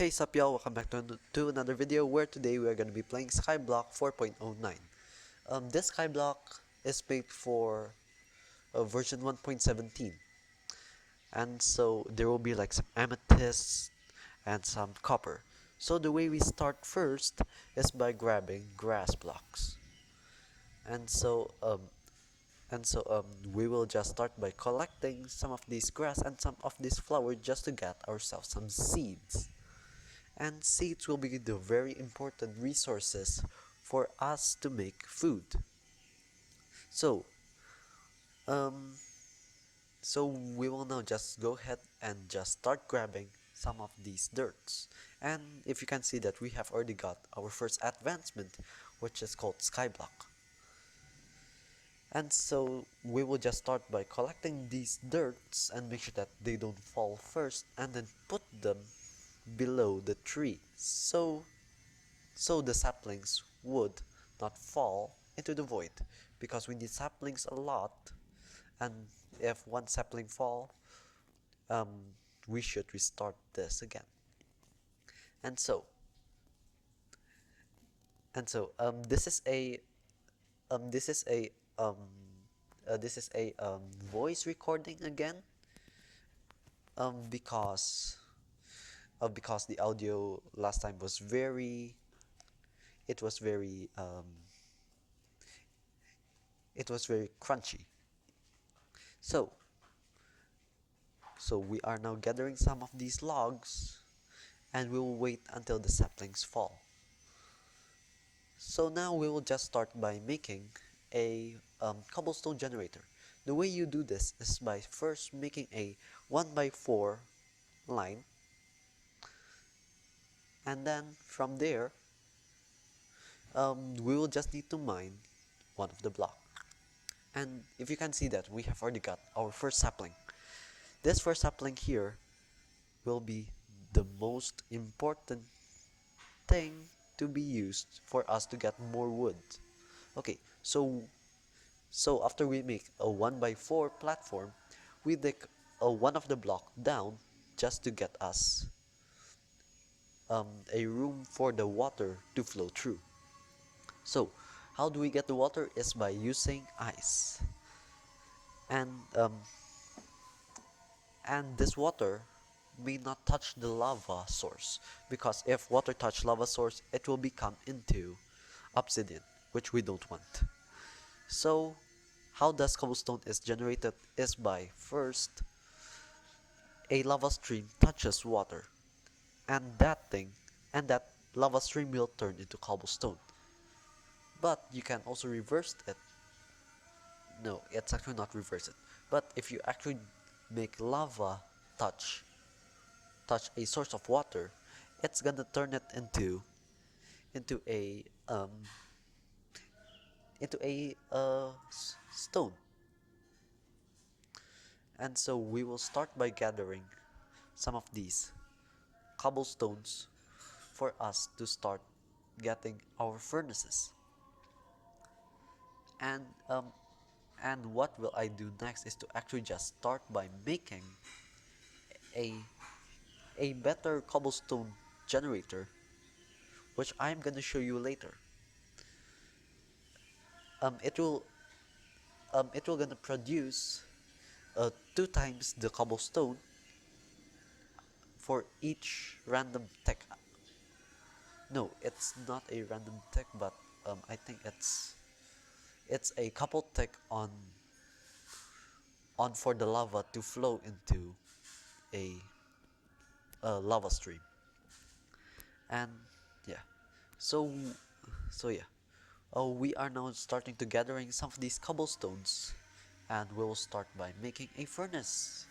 Hey sup y'all, welcome back to another video where today we are going to be playing Skyblock 4.09. This Skyblock is made for version 1.17, and so there will be like some amethysts and some copper. So the way we start first is by grabbing grass blocks. And so um we will just start by collecting some of these grass and some of this flower just to get ourselves some seeds. And seeds will be the very important resources for us to make food. So, um, so we will now just go ahead and just start grabbing some of these dirts. And if you can see that we have already got our first advancement, which is called Skyblock. And so we will just start by collecting these dirts and make sure that they don't fall first, and then put them below the tree. So the saplings would not fall into the void, because we need saplings a lot, and if one sapling fall, um, we should restart this again. And so this is a um, this is a um, this is a voice recording again, because the audio last time was very it was very crunchy. So we are now gathering some of these logs, and we will wait until the saplings fall. So now we will just start by making a cobblestone generator. The way you do this is by first making a 1x4 line, and then from there we will just need to mine one of the block. And if you can see that we have already got our first sapling. This first sapling here will be the most important thing to be used for us to get more wood. Okay, so after we make a 1x4 platform, we dig one of the block down just to get us a room for the water to flow through. So how do we get the water is by using ice. And this water may not touch the lava source, because if water touch lava source, it will become into obsidian, which we don't want. So how does cobblestone is generated is by first a lava stream touches water, and that lava stream will turn into cobblestone. But you can also reverse it. No, it's actually not reverse it. But if you actually make lava touch a source of water, it's gonna turn it into a stone. And so we will start by gathering some of these cobblestones for us to start getting our furnaces. And what will I do next is to actually just start by making a better cobblestone generator, which I'm gonna show you later. It will gonna produce 2 times the cobblestone for each random tick. No, it's not a random tick, but I think it's a couple tick on for the lava to flow into a lava stream. And yeah, so yeah, we are now starting to gathering some of these cobblestones, and we will start by making a furnace,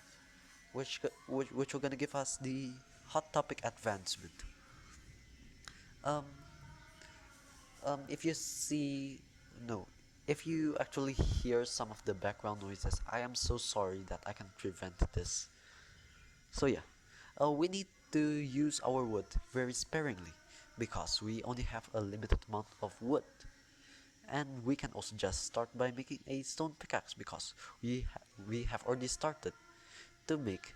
which will gonna give us the hot topic advancement. Um, if you see, no, if you actually hear some of the background noises, I am so sorry that I can prevent this. So yeah, we need to use our wood very sparingly, because we only have a limited amount of wood. And we can also just start by making a stone pickaxe, because we have already started to make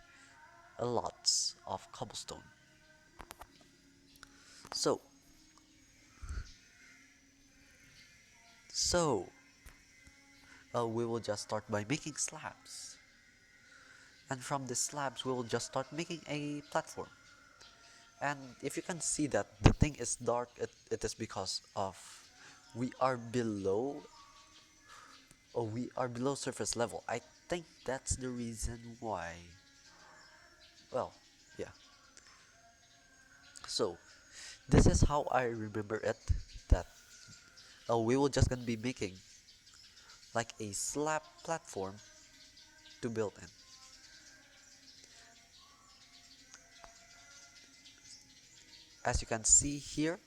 a lots of cobblestone. So, so we will just start by making slabs. And from the slabs, we will just start making a platform. And if you can see that the thing is dark, it is because of we are below, or we are below surface level. I think that's the reason why. Well, yeah. So this is how I remember it. That we will just gonna be making like a slab platform to build in. As you can see here,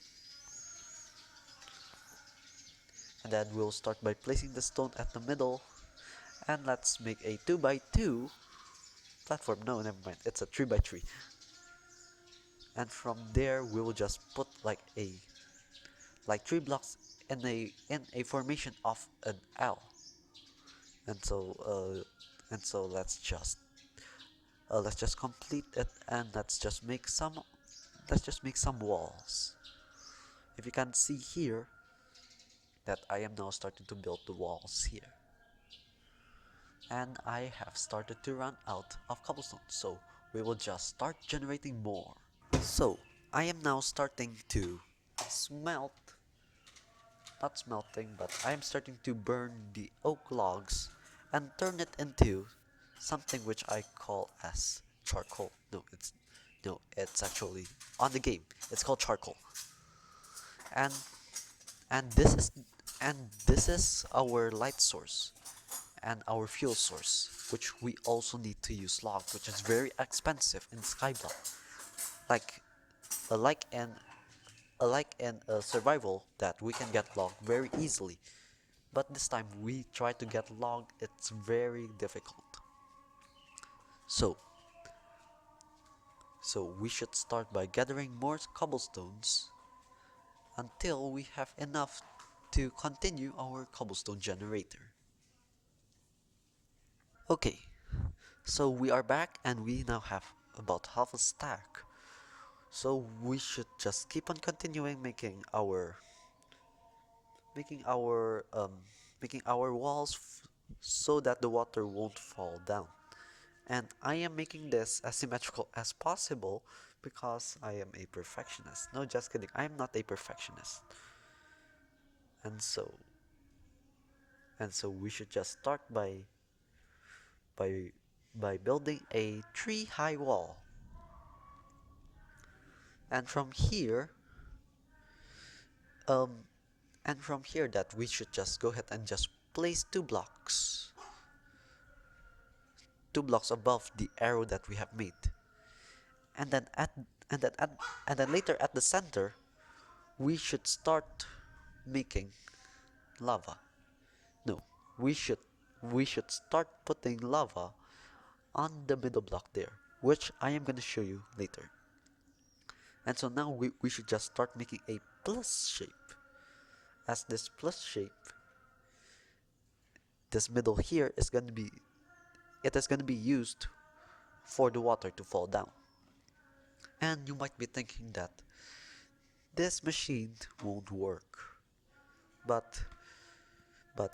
and then we'll start by placing the stone at the middle, and let's make a 2 by 2 platform. No, never mind, it's a 3 by 3. And from there we will just put like 3 blocks in a formation of an L. And so let's just complete it, and let's just make some walls. If you can see here that I am now starting to build the walls here, and I have started to run out of cobblestone, so we will just start generating more. So I am now starting to smelt, not smelting, but I am starting to burn the oak logs and turn it into something which I call as charcoal. No, it's actually on the game. It's called charcoal. And and this is and this is our light source and our fuel source, which we also need to use log, which is very expensive in Skyblock. Like like in a survival that we can get log very easily, but this time we try to get log, it's very difficult. So we should start by gathering more cobblestones until we have enough to continue our cobblestone generator. Okay, so we are back and we now have about half a stack. So we should just keep on continuing making our making our walls so that the water won't fall down. And I am making this as symmetrical as possible because I am a perfectionist. No, just kidding. I am not a perfectionist. And so we should just start by by building a tree-high wall. And from here, um, that we should just go ahead and just place 2 blocks above the arrow that we have made. And then later at the center, we should start making lava. No, we should start putting lava on the middle block there, which I am gonna show you later. And so now we should just start making a plus shape. As this plus shape, this middle here is gonna be used for the water to fall down. And you might be thinking that this machine won't work. But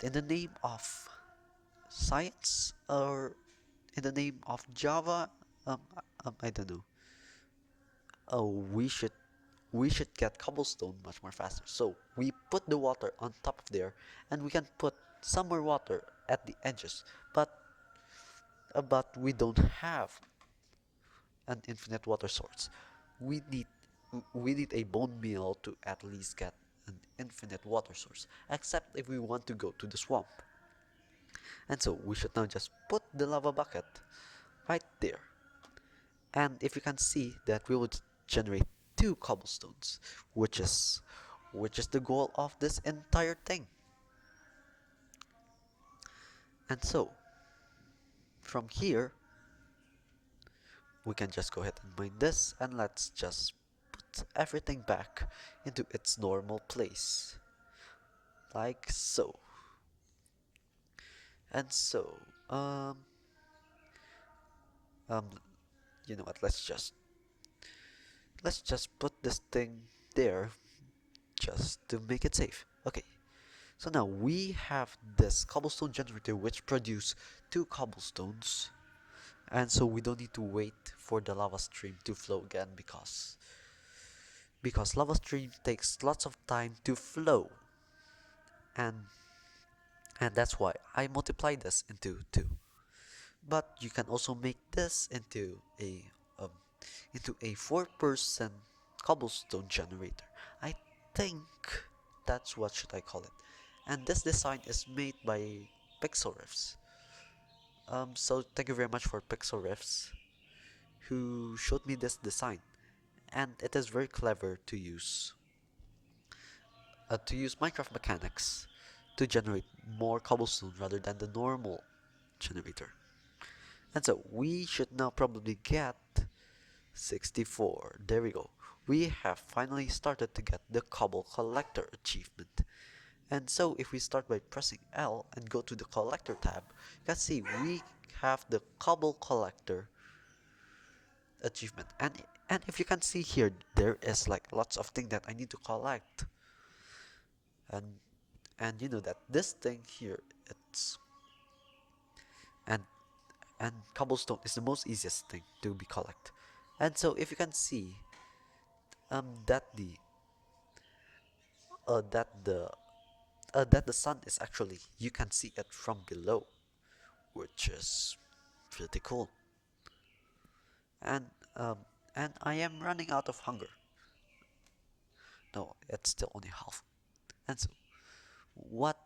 in the name of science, or in the name of Java, I don't know. Oh, we should get cobblestone much more faster. So we put the water on top of there, and we can put some more water at the edges. But we don't have an infinite water source. We need we need a bone meal to at least get an infinite water source, except if we want to go to the swamp. And so we should now just put the lava bucket right there. And if you can see that we would generate 2 cobblestones, which is the goal of this entire thing. And so from here we can just go ahead and mine this, and let's just put everything back into its normal place, like so. And so um you know what, let's just put this thing there just to make it safe. Okay, so now we have this cobblestone generator which produce 2 cobblestones, and so we don't need to wait for the lava stream to flow again because lava stream takes lots of time to flow, and and that's why I multiply this into 2. But you can also make this um, into a 4-person cobblestone generator. I think that's what should I call it. And this design is made by Pixel Riffs. So thank you very much for Pixel Riffs who showed me this design, and it is very clever to use Minecraft mechanics to generate more cobblestone rather than the normal generator. And so we should now probably get 64. There we go. We have finally started to get the Cobble Collector achievement. And so if we start by pressing L and go to the Collector tab, you can see we have the Cobble Collector achievement. And if you can see here, there is like lots of things that I need to collect. And and you know that this thing here, it's and and cobblestone is the most easiest thing to be collect. And so if you can see that uh, that the the sun is actually, you can see it from below, which is pretty cool. And um and I am running out of hunger. No, it's still only half. And so what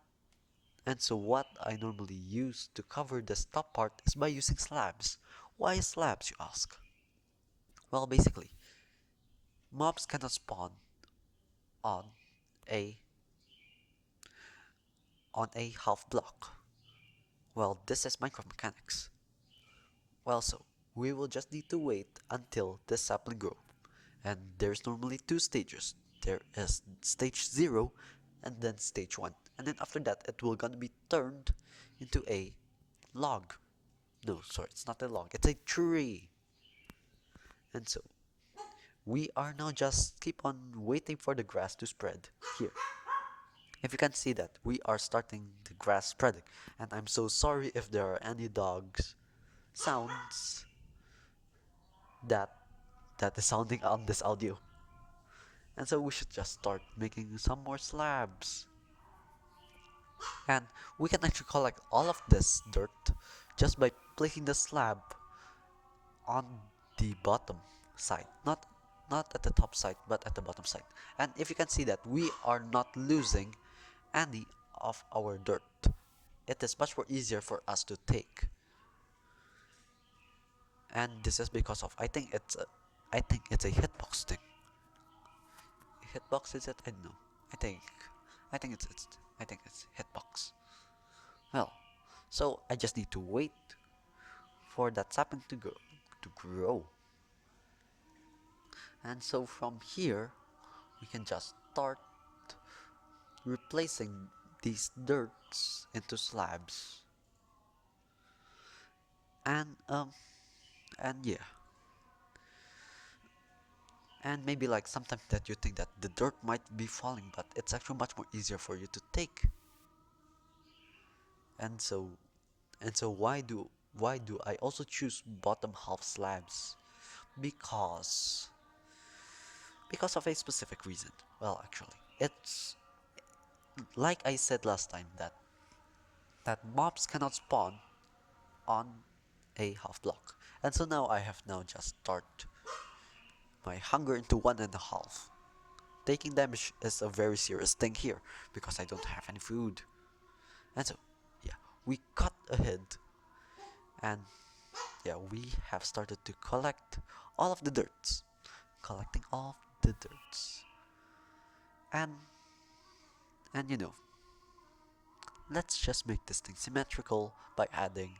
what I normally use to cover this top part is by using slabs. Why slabs, you ask? Well, basically, mobs cannot spawn on a half block. Well, this is Minecraft mechanics. Well, so we will just need to wait until the sapling grow. And there's normally 2 stages. There is stage 0 and then stage 1. And then after that it will gonna be turned into a log. No, sorry, it's not a log, it's a tree. And so we are now just keep on waiting for the grass to spread here. If you can see that we are starting the grass spreading, and I'm so sorry if there are any dogs sounds that is sounding on this audio. And so we should just start making some more slabs. And we can actually collect all of this dirt just by placing the slab on the bottom side. Not at the top side, but at the bottom side. And if you can see that we are not losing any of our dirt. It is much more easier for us to take. And this is because of, I think it's a hitbox thing. Hitbox, is it? I don't know. I think I think it's hitbox. Well, so I just need to wait for that sapling to grow. And so from here we can just start replacing these dirts into slabs. And yeah. And maybe like sometimes that you think that the dirt might be falling, but it's actually much more easier for you to take. And so why do I also choose bottom half slabs? Because of a specific reason. Well, actually, it's like I said last time that mobs cannot spawn on a half block. And so now I have now just start my hunger into 1.5. Taking damage is a very serious thing here because I don't have any food. And so yeah, we cut ahead, and yeah, we have started to collect all of the dirts. Collecting all of the dirts. And you know, let's just make this thing symmetrical by adding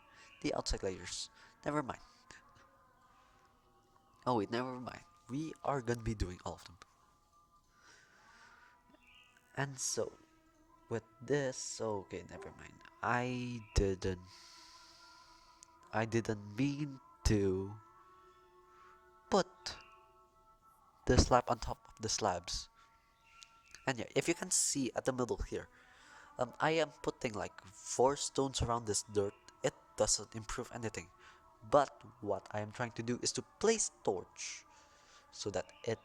the outside layers. Never mind. Oh wait, never mind. We are gonna be doing all of them. And so, with this, okay, never mind. I didn't mean to put the slab on top of the slabs. And yeah, if you can see at the middle here, I am putting like 4 stones around this dirt. It doesn't improve anything. But what I am trying to do is to place torch so that it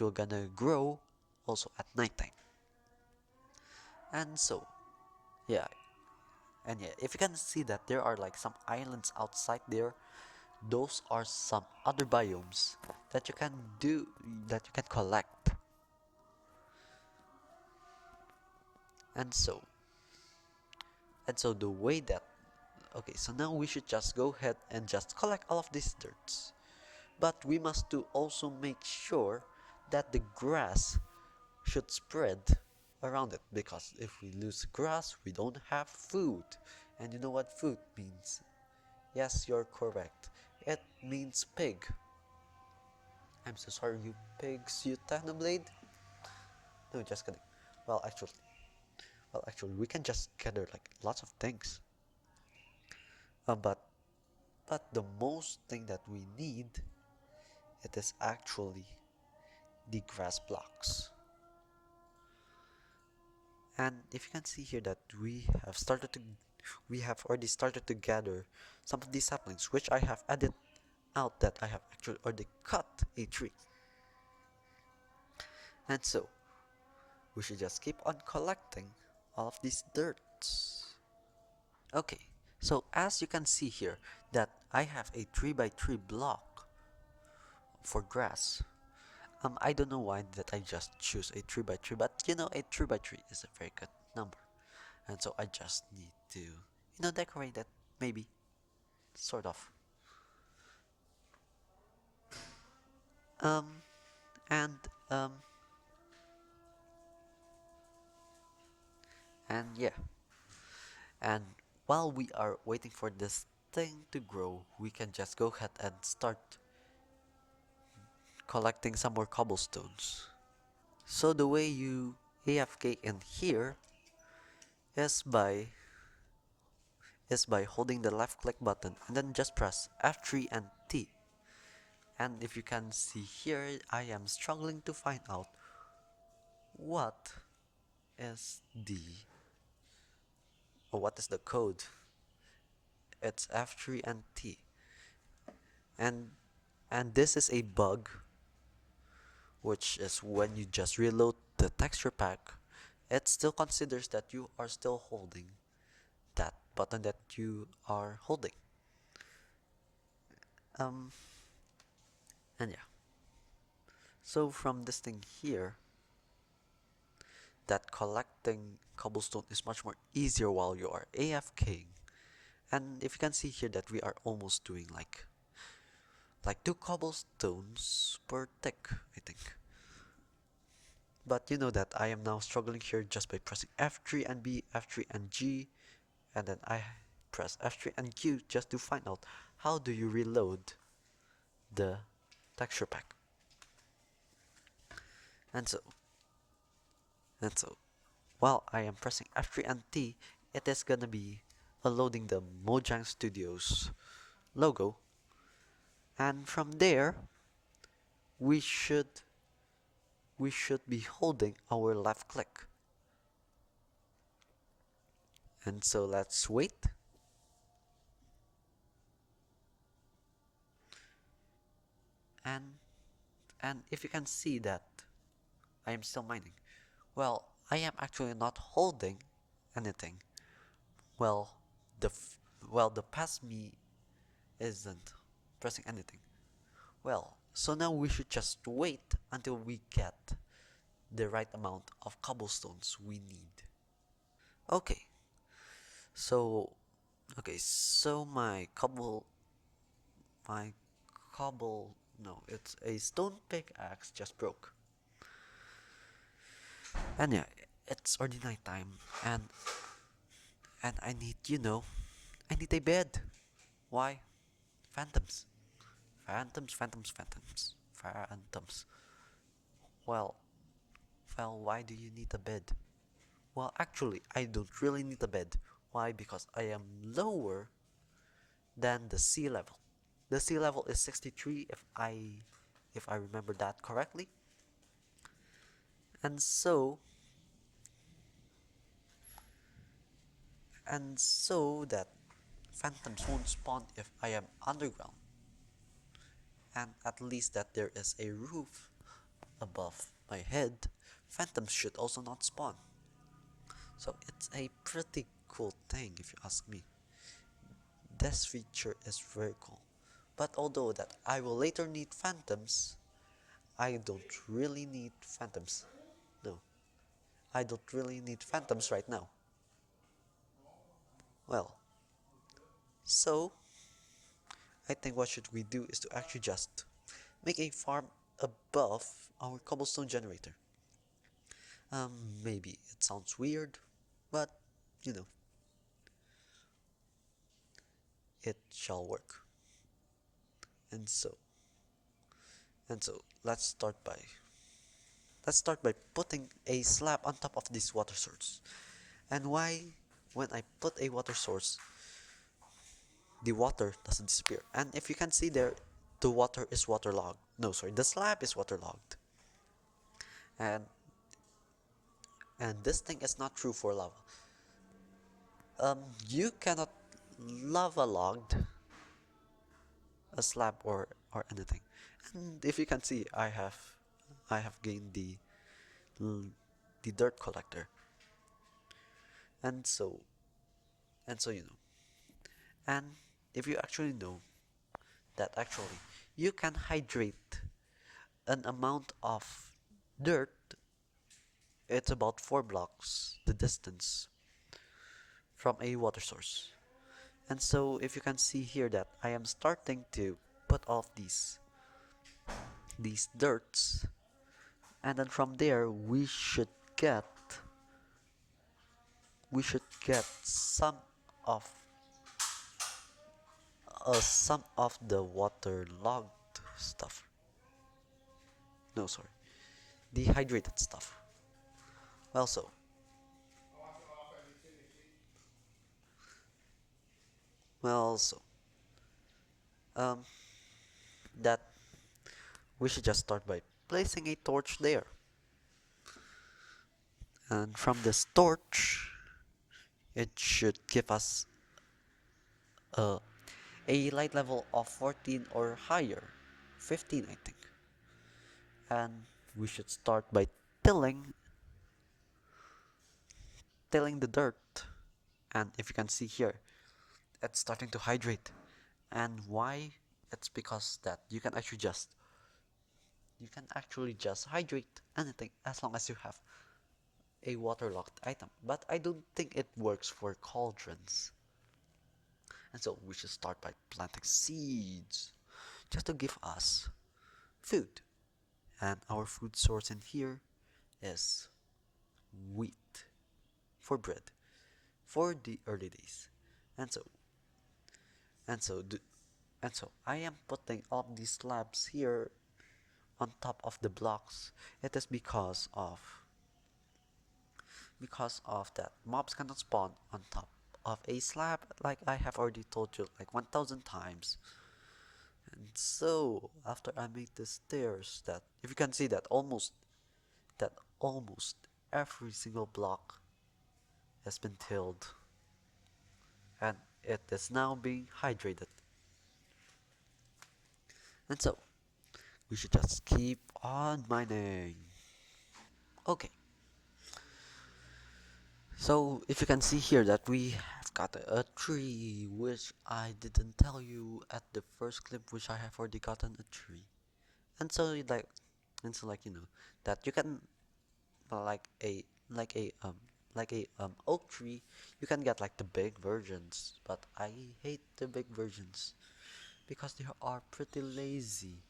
will gonna grow also at nighttime. And so yeah, and yeah, if you can see that there are like some islands outside there, those are some other biomes that you can do that you can collect. And so the way that okay, so now we should just go ahead and just collect all of these dirts. But we must do also make sure that the grass should spread around it, because if we lose grass, we don't have food. And you know what food means? Yes, you're correct. It means pig. I'm so sorry, you pigs, you Technoblade. No, just kidding. Well, actually, we can just gather like lots of things. But the most thing that we need, it is actually the grass blocks. And if you can see here that we have already started to gather some of these saplings, which I have added out that I have actually already cut a tree. And so we should just keep on collecting all of these dirts. Okay, so as you can see here that I have a 3 by 3 block for grass. I don't know why that I just choose a 3 by 3, but you know, a 3 by 3 is a very good number. And so I just need to, decorate it, maybe, sort of. Um, and, um, and yeah. And while we are waiting for this thing to grow, we can just go ahead and start collecting some more cobblestones. So the way you AFK in here is by holding the left click button and then just press F3 and T. And if you can see here, I am struggling to find out what is the code. It's F3 and T. And this is a bug, which is when you just reload the texture pack, it still considers that you are still holding that button that you are holding. Um, and yeah. So from this thing here, that collecting cobblestone is much more easier while you are AFKing. And if you can see here that we are almost doing like 2 cobblestones per tick, I think. But you know that I am now struggling here just by pressing F3 and B, F3 and G, and then I press F3 and Q just to find out how do you reload the texture pack. And so, while I am pressing F3 and T, it is gonna be loading the Mojang Studios logo, and from there we should be holding our left click. And so let's wait. And if you can see that I am still mining. Well, I am actually not holding anything. Well, the past me isn't pressing anything. Well, so now we should just wait until we get the right amount of cobblestones we need. Okay. So so my cobble no, it's a stone pickaxe just broke. And yeah, it's already night time, and I need, I need a bed. Why? Phantoms. Phantoms, phantoms, phantoms. Phantoms. Well, why do you need a bed? Well, actually, I don't really need a bed. Why? Because I am lower than the sea level. The sea level is 63 if I remember that correctly. And so, that phantoms won't spawn if I am underground, and at least that there is a roof above my head, phantoms should also not spawn. So it's a pretty cool thing if you ask me. This feature is very cool. But although that I will later need phantoms, I don't really need phantoms. No, I don't really need phantoms right now. Well, so I think what should we do is to actually just make a farm above our cobblestone generator. Maybe it sounds weird, but you know, it shall work. And so, let's start by putting a slab on top of this water source. And why, when I put a water source, the water doesn't disappear. And if you can see there, the water is waterlogged. No, sorry, the slab is waterlogged. And this thing is not true for lava. You cannot lava logged a slab or anything. And if you can see, I have gained the dirt collector. And so you know. And if you actually know that actually you can hydrate an amount of dirt, it's about 4 blocks the distance from a water source. And so if you can see here that I am starting to put off these dirts, and then from there we should get of some of the waterlogged stuff. No, sorry, dehydrated stuff. Well, so um that we should just start by placing a torch there, and from this torch it should give us uh, a light level of 14 or higher, 15 I think. And we should start by tilling the dirt. And if you can see here, it's starting to hydrate. And why? It's because that you can actually just hydrate anything as long as you have a waterlogged item. But I don't think it works for cauldrons. And so we should start by planting seeds just to give us food. And our food source in here is wheat for bread for the early days. And so and so do, and so I am putting all these slabs here on top of the blocks. It is because of that mobs cannot spawn on top of a slab, like I have already told you like 1000 times. And so after I made the stairs, that if you can see that almost every single block has been tilled, and it is now being hydrated. And so we should just keep on mining. Okay, so if you can see here that we have got a tree, which I didn't tell you at the first clip, which I have already gotten a tree. And so you know that you can, like a like a oak tree, you can get like the big versions, but I hate the big versions because they are pretty lazy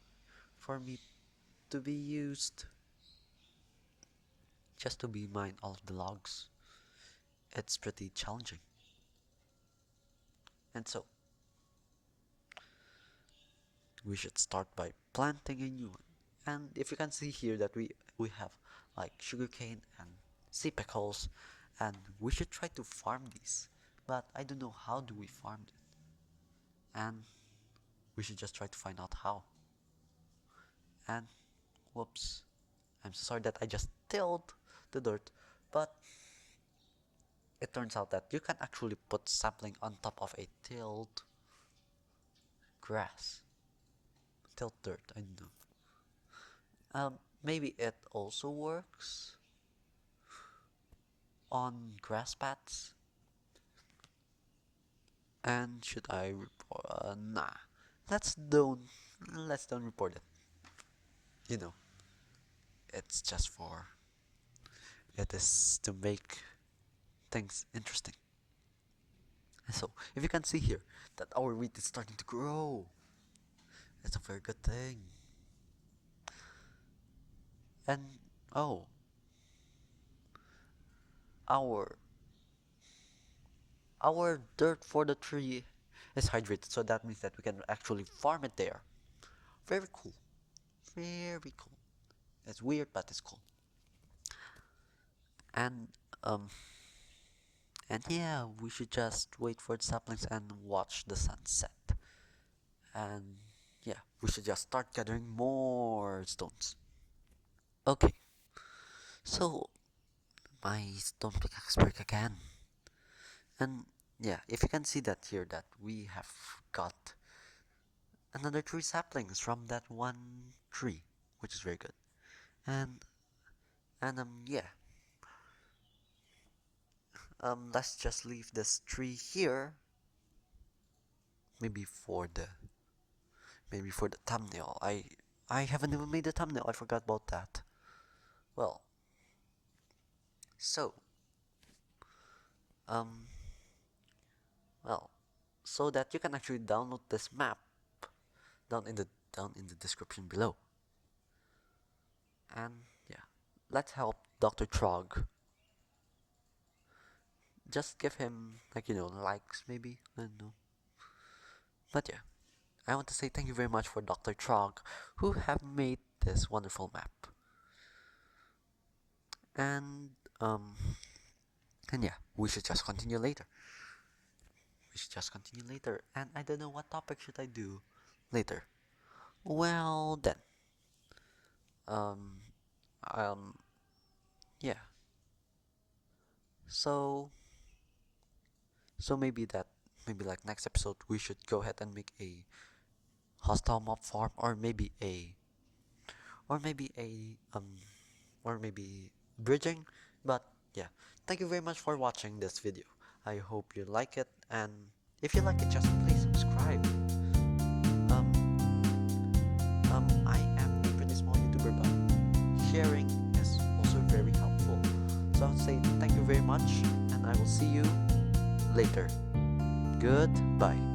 for me to be used. Just to be mine all of the logs, it's pretty challenging. And so we should start by planting a new one. And if you can see here that we have like sugarcane and sea pickles, and we should try to farm these, but I don't know how do we farm it. And we should just try to find out how. And whoops, I'm so sorry that I just tilled the dirt, but it turns out that you can actually put sapling on top of a tilled grass. Tilled dirt, I know. Maybe it also works on grass paths. And should I report? Nah. Let's don't let's don't report it. You know, it's just for it is to make things interesting. And so, if you can see here that our wheat is starting to grow, it's a very good thing. And oh, our our dirt for the tree is hydrated, so that means that we can actually farm it there. Very cool. Very cool. It's weird, but it's cool. And um and yeah, we should just wait for the saplings and watch the sunset. And yeah, we should just start gathering more stones. Okay, so my stone pickaxe break again. And yeah, if you can see that here, that we have got another 3 saplings from that one tree, which is very good. And yeah, let's just leave this tree here. Maybe for the thumbnail. I haven't even made the thumbnail. I forgot about that. Well, so um well, so that you can actually download this map down in the description below. And yeah, let's help Dr. Trog. Just give him, like, likes maybe. I don't know. But yeah, I want to say thank you very much for Dr. Trog, who have made this wonderful map. And yeah, we should just continue later. And I don't know what topic should I do later. Well then, um, um, yeah. So maybe like next episode we should go ahead and make a hostile mob farm, or maybe a or maybe a or maybe bridging. But yeah, thank you very much for watching this video. I hope you like it, and if you like it, just please subscribe. I am a pretty small YouTuber, but sharing is also very helpful. So I'll say thank you very much, and I will see you later. Goodbye.